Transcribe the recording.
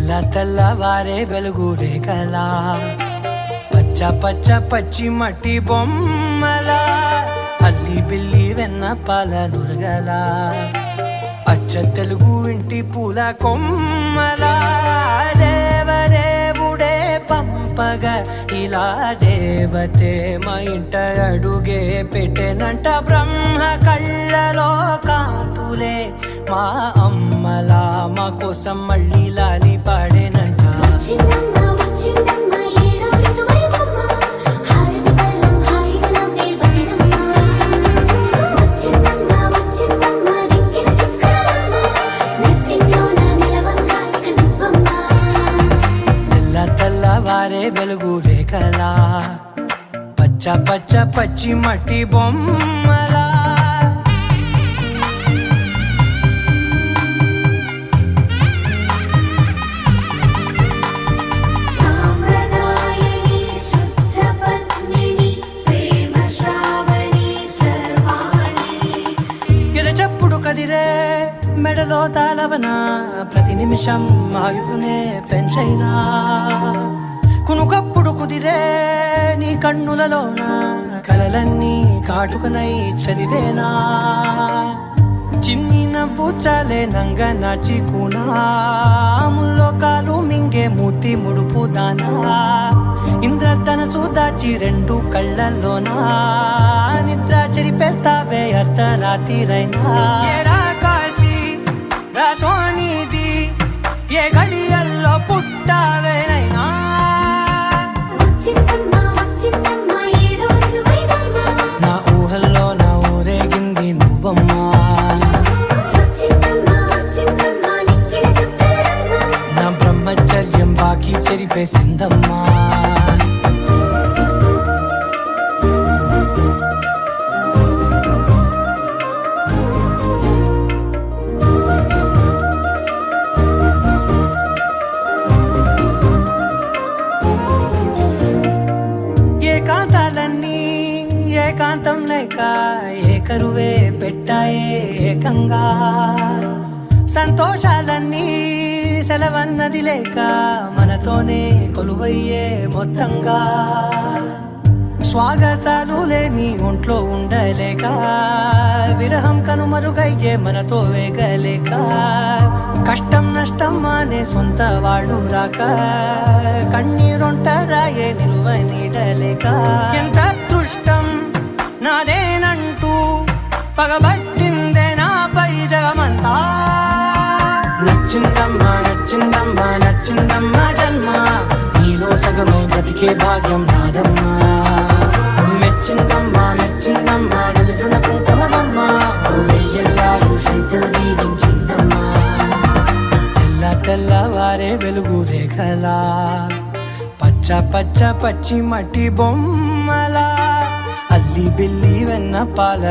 తెల్లవారే వెలుగు రేఖలా పచ్చ పచ్చ పచ్చి మట్టి బొమ్మలా అల్లి బిల్లి వెన్న పాల నురగలా అచ్చ తెలుగు ఇంటి పూల కొమ్మలా దేవదేవుడే పంపగా ఇలా దేవతే మా ఇంట అడుగే పెట్టెనంట బ్రహ్మ కళ్ళలో కాంతులే మా అమ్మలా మా కోసం మళ్ళీ లాలి పాడేనంట. తెల్లవారే వెలుగు రేఖలా పచ్చ పచ్చ పచ్చి మట్టి బొమ్మలా కదిరే మెడలో తాళవన ప్రతి నిమిషం ఆయుధునే పెంచైనా కునుకప్పుడు కుదిరే నీ కన్నులలోన కలలన్నీ కాటుకనై చదివేనా చిన్ని నవ్వు చాలే నంగ నాచికునా ముల్లో కాలు మింగే మూతి ముడుపు దానా ఇంద్రధనసు దాచి రెండు కళ్ళల్లోనా నిద్ర చెరిపేస్తావే అర్ధరాత్రిరైనా కాశీ రాసోనిది ఏ గడియల్లో పుట్టావేనైనా నా ఊహల్లో నా ఊరేగింది నువ్వమ్మా నా బ్రహ్మచర్యం బాకీ చెరిపేసిందమ్మా. ఏకాంతాలన్నీ ఏకాంతం లేక ఏకరువే పెట్టాయే ఏకంగా సంతోషాలన్నీ సెలవన్నది లేక మనతోనే కొలువయ్యే మొత్తంగా స్వాగతాలు లేని ఒంట్లో ఉండలేక విరహం కనుమరుగయ్యే మనతో వేగలేక కష్టం నష్టం అనే సొంత వాళ్ళు రాక కన్నీరొంటరాయే నిలువ నీడలేక ఎంత దుష్టం నాదేనంటూ పగబట్టిందే నాపై జగమంతా నచ్చిందమ్మా నచ్చిందమ్మా నచ్చిందమ్మా జన్మ నీలో సగమై బ్రతికే భాగ్యం నాదమ్మా మెచ్చిందమ్మా మెచ్చిందమ్మా నిలుచున కుంకుమమ్మా వెయ్యల్లాలు శంకులు దీవించిందమ్మా. తెల్లవారే వెలుగు రేఖలా పచ్చ పచ్చ పచ్చి మట్టి బొమ్మలా అల్లి బిల్లి వెన్న పాల